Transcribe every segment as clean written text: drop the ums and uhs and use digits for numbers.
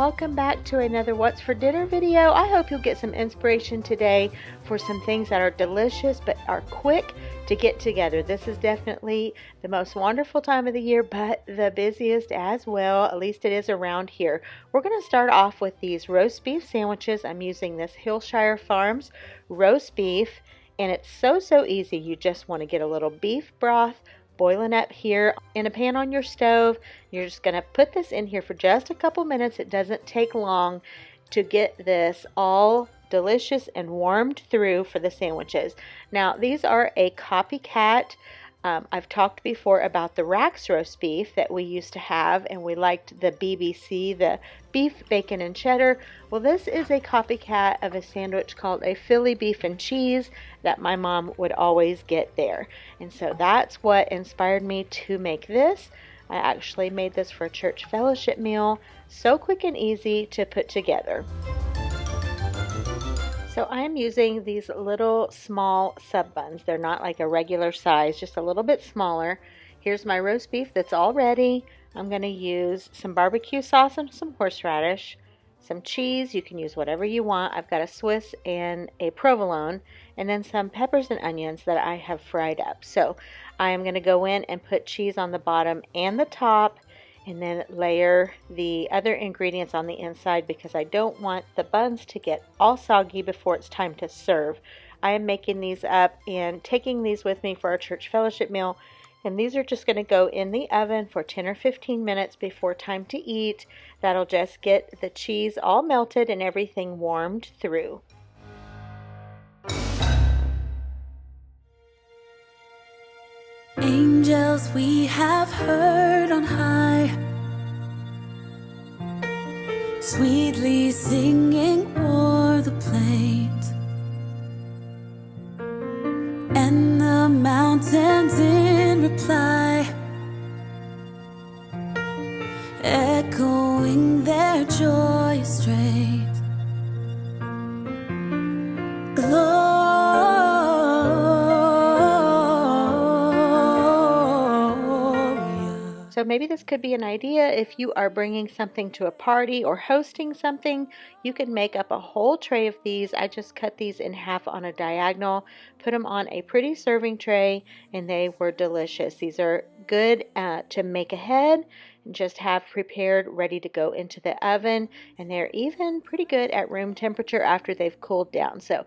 welcome back to another What's for Dinner video. I hope you'll get some inspiration today for some things that are delicious but are quick to get together. This is definitely the most wonderful time of the year, but the busiest as well. At least it is around here. We're going to start off with these roast beef sandwiches. I'm using this Hillshire Farms roast beef, and it's so easy. You just want to get a little beef broth boiling up here in a pan on your stove. You're just going to put this in here for just a couple minutes. It doesn't take long to get this all delicious and warmed through for the sandwiches. Now, these are a copycat. I've talked before about the Rax roast beef that we used to have, and we liked the BBC, the beef, bacon, and cheddar. Well, this is a copycat of a sandwich called a Philly beef and cheese that my mom would always get there. And so that's what inspired me to make this. I actually made this for a church fellowship meal. So quick and easy to put together. So I am using these little small sub buns. They're not like a regular size, just a little bit smaller. Here's my roast beef that's all ready. I'm going to use some barbecue sauce and some horseradish, some cheese. You can use whatever you want. I've got a Swiss and a provolone, and then some peppers and onions that I have fried up. So I am going to go in and put cheese on the bottom and the top, and then layer the other ingredients on the inside because I don't want the buns to get all soggy before it's time to serve. I am making these up and taking these with me for our church fellowship meal, and these are just going to go in the oven for 10 or 15 minutes before time to eat. That'll just get the cheese all melted and everything warmed through. Angels we have heard on high, sweetly singing o'er the plains, and the mountains in reply, echoing their joyous strains. So maybe this could be an idea if you are bringing something to a party or hosting something. You can make up a whole tray of these. I just cut these in half on a diagonal, put them on a pretty serving tray, and they were delicious. These are good to make ahead and just have prepared, ready to go into the oven, and they're even pretty good at room temperature after they've cooled down. So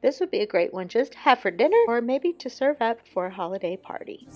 this would be a great one just to have for dinner or maybe to serve up for a holiday party.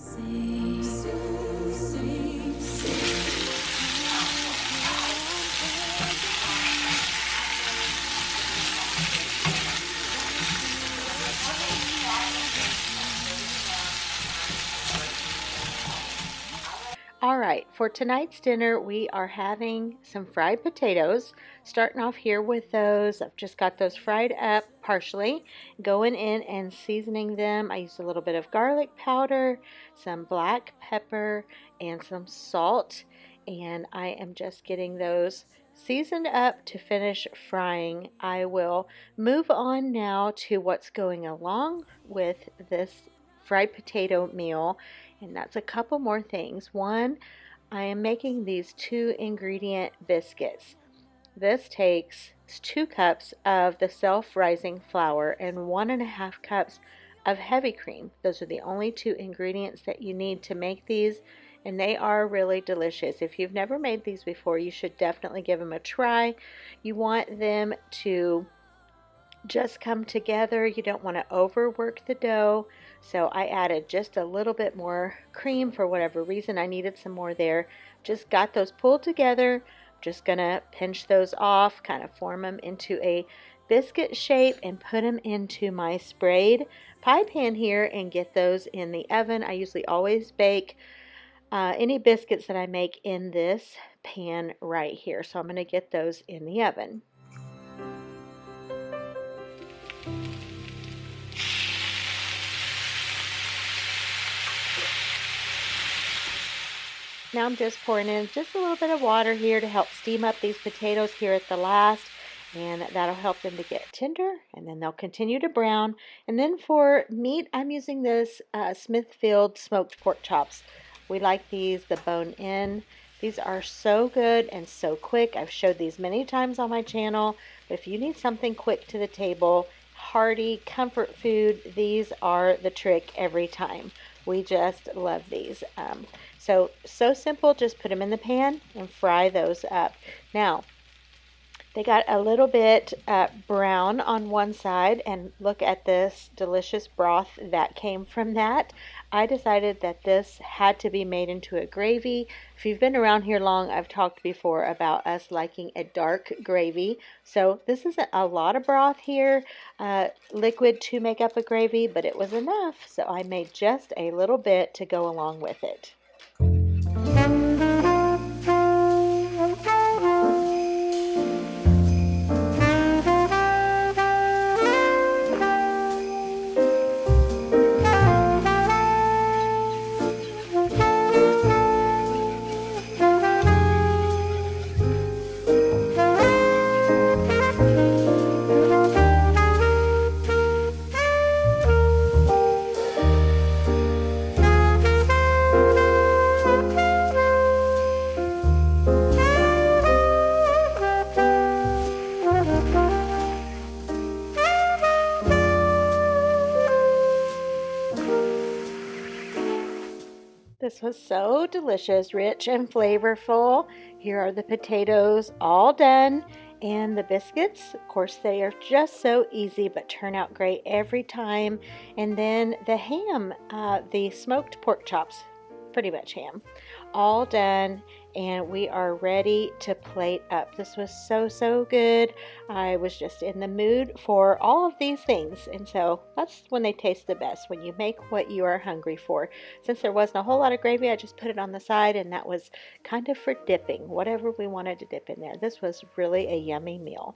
Alright, for tonight's dinner we are having some fried potatoes. Starting off here with those, I've just got those fried up partially. Going in and seasoning them, I used a little bit of garlic powder, some black pepper, and some salt. And I am just getting those seasoned up to finish frying. I will move on now to what's going along with this fried potato meal, and that's a couple more things. One, I am making these 2-ingredient biscuits. This takes 2 cups of the self-rising flour and 1.5 cups of heavy cream. Those are the only 2 ingredients that you need to make these, and they are really delicious. If you've never made these before, you should definitely give them a try. You want them to just come together. You don't want to overwork the dough. So I added just a little bit more cream for whatever reason. I needed some more there. Just got those pulled together. Just gonna pinch those off, kind of form them into a biscuit shape and put them into my sprayed pie pan here and get those in the oven. I usually always bake any biscuits that I make in this pan right here. So I'm gonna get those in the oven. Now I'm just pouring in just a little bit of water here to help steam up these potatoes here at the last, and that'll help them to get tender, and then they'll continue to brown. And then for meat, I'm using this Smithfield smoked pork chops. We like these, the bone in. These are so good and so quick. I've showed these many times on my channel, but if you need something quick to the table, hearty comfort food, these are the trick every time. We just love these. So simple. Just put them in the pan and fry those up. Now, they got a little bit brown on one side, and look at this delicious broth that came from that. I decided that this had to be made into a gravy. If you've been around here long, I've talked before about us liking a dark gravy. So this isn't a lot of broth here, liquid to make up a gravy, but it was enough. So I made just a little bit to go along with it. This was so delicious, rich and flavorful. Here are the potatoes all done, and the biscuits. Of course, they are just so easy but turn out great every time. And then the ham, the smoked pork chops, pretty much ham, all done, and we are ready to plate up. This was so good. I was just in the mood for all of these things, and so that's when they taste the best, when you make what you are hungry for. Since there wasn't a whole lot of gravy, I just put it on the side, and that was kind of for dipping, whatever we wanted to dip in there. This was really a yummy meal.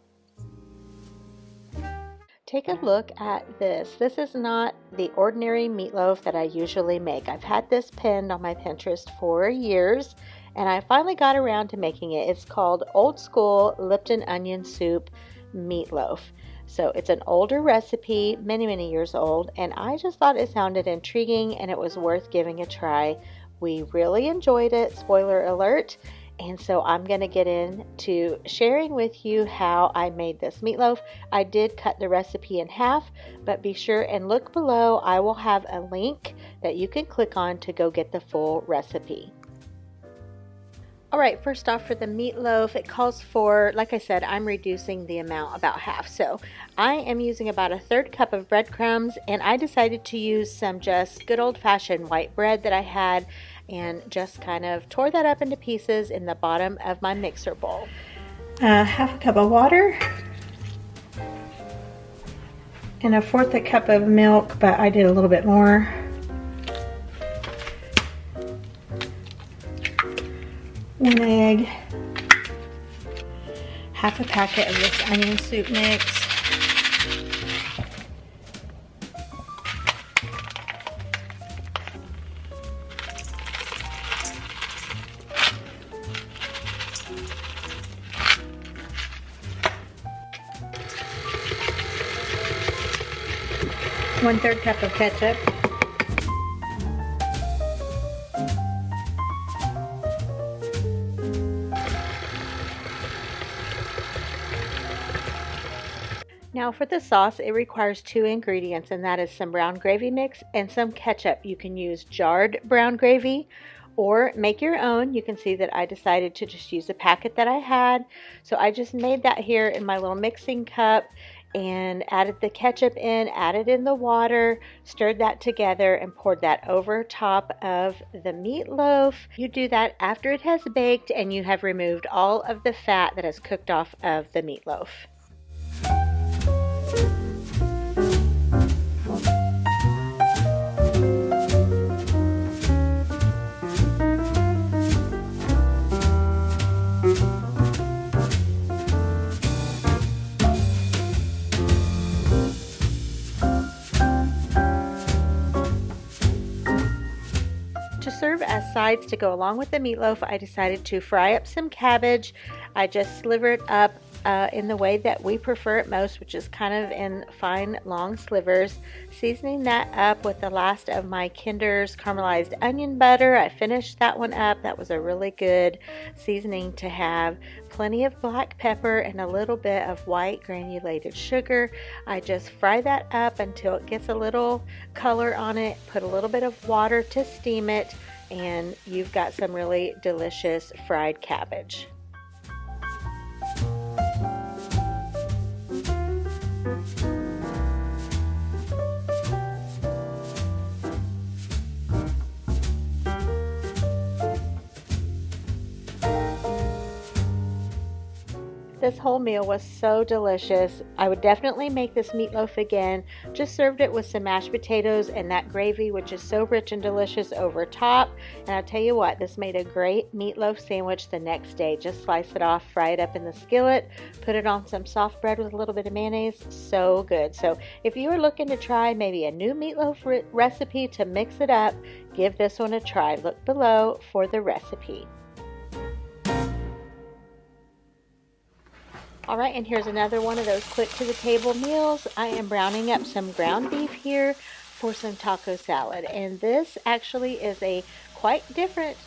Take a look at this. This is not the ordinary meatloaf that I usually make. I've had this pinned on my Pinterest for years, and I finally got around to making it. It's called Old School Lipton Onion Soup Meatloaf. So it's an older recipe, many years old, and I just thought it sounded intriguing and it was worth giving a try. We really enjoyed it, spoiler alert. And so I'm going to get into sharing with you how I made this meatloaf. I did cut the recipe in half, but be sure and look below. I will have a link that you can click on to go get the full recipe. Alright, first off, for the meatloaf, it calls for, like I said, I'm reducing the amount about half. So I am using about a 1/3 cup of breadcrumbs, and I decided to use some just good old-fashioned white bread that I had, and just kind of tore that up into pieces in the bottom of my mixer bowl. Half a cup of water and 1/4 cup of milk, but I did a little bit more. One egg, half a packet of this onion soup mix, one-third cup of ketchup, now for the sauce, it requires 2 ingredients, and that is some brown gravy mix and some ketchup. You can use jarred brown gravy or make your own. You can see that I decided to just use the packet that I had. So I just made that here in my little mixing cup and added the ketchup in, added in the water, stirred that together, and poured that over top of the meatloaf. You do that after it has baked and you have removed all of the fat that has cooked off of the meatloaf. To serve as sides to go along with the meatloaf, I decided to fry up some cabbage. I just slivered up in the way that we prefer it most, which is kind of in fine long slivers. Seasoning that up with the last of my Kinder's caramelized onion butter. I finished that one up. That was a really good seasoning to have. Plenty of black pepper and a little bit of white granulated sugar. I just fry that up until it gets a little color on it. Put a little bit of water to steam it, and you've got some really delicious fried cabbage. This whole meal was so delicious. I would definitely make this meatloaf again. Just served it with some mashed potatoes and that gravy, which is so rich and delicious, over top. And I'll tell you what, this made a great meatloaf sandwich the next day. Just slice it off, fry it up in the skillet, put it on some soft bread with a little bit of mayonnaise. So good. So if you are looking to try maybe a new meatloaf recipe to mix it up, give this one a try. Look below for the recipe. All right, and here's another one of those quick to the table meals. I am browning up some ground beef here for some taco salad. And this actually is a quite different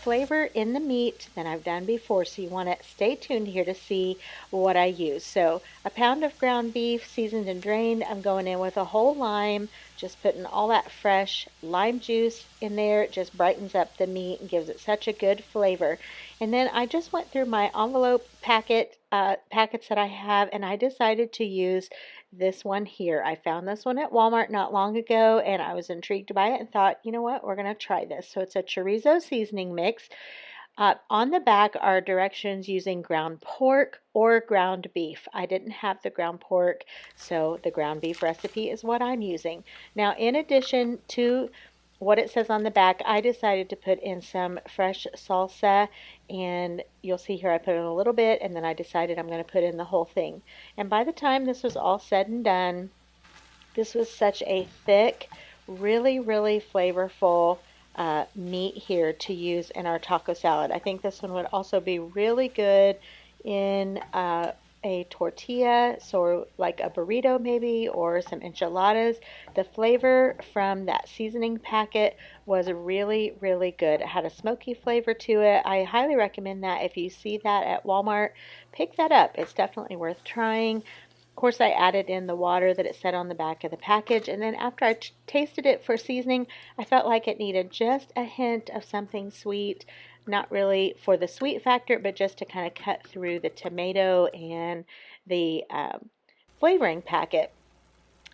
flavor in the meat than I've done before. So you want to stay tuned here to see what I use. So a pound of ground beef, seasoned and drained. I'm going in with a whole lime, just putting all that fresh lime juice in there. It just brightens up the meat and gives it such a good flavor. And then I just went through my envelope packets that I have, and I decided to use this one here. I found this one at Walmart not long ago, and I was intrigued by it and thought, you know what, we're going to try this. So it's a chorizo seasoning mix. On the back are directions using ground pork or ground beef. I didn't have the ground pork, so the ground beef recipe is what I'm using. Now, in addition to what it says on the back, I decided to put in some fresh salsa, and you'll see here I put in a little bit, and then I decided I'm going to put in the whole thing. And by the time this was all said and done, this was such a thick, really, really flavorful meat here to use in our taco salad. I think this one would also be really good in a tortilla, so like a burrito maybe, or some enchiladas. The flavor from that seasoning packet was really, really good. It had a smoky flavor to it. I highly recommend that. If you see that at Walmart, pick that up. It's definitely worth trying. Of course, I added in the water that it said on the back of the package, and then after I tasted it for seasoning, I felt like it needed just a hint of something sweet. Not really for the sweet factor, but just to kind of cut through the tomato and the flavoring packet.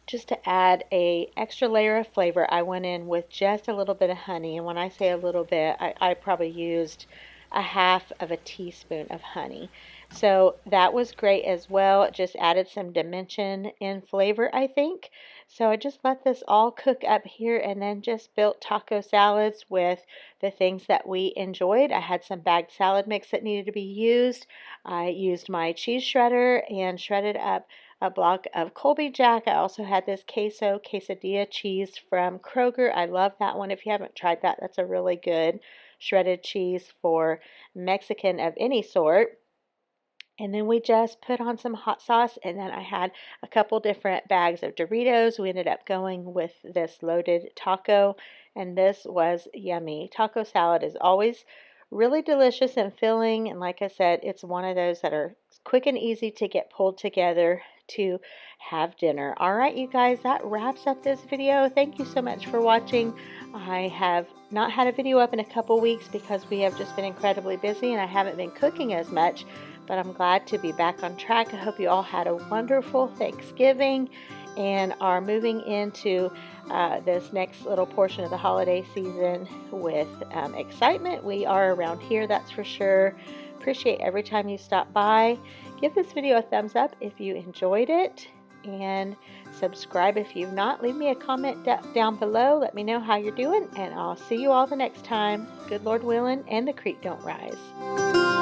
Just to add a extra layer of flavor, I went in with just a little bit of honey. And when I say a little bit, I probably used a half of a teaspoon of honey. So that was great as well. It just added some dimension in flavor, I think. So I just let this all cook up here and then just built taco salads with the things that we enjoyed. I had some bagged salad mix that needed to be used. I used my cheese shredder and shredded up a block of Colby Jack. I also had this queso quesadilla cheese from Kroger. I love that one. If you haven't tried that, that's a really good shredded cheese for Mexican of any sort. And then we just put on some hot sauce, and then I had a couple different bags of Doritos. We ended up going with this loaded taco, and this was yummy. Taco salad is always really delicious and filling, and like I said, it's one of those that are quick and easy to get pulled together to have dinner. All right, you guys, that wraps up this video. Thank you so much for watching. I have not had a video up in a couple weeks because we have just been incredibly busy and I haven't been cooking as much, but I'm glad to be back on track. I hope you all had a wonderful Thanksgiving and are moving into this next little portion of the holiday season with excitement. We are around here, that's for sure. Appreciate every time you stop by. Give this video a thumbs up if you enjoyed it, and subscribe if you've not. Leave me a comment down below. Let me know how you're doing, and I'll see you all the next time. Good Lord willing, and the creek don't rise.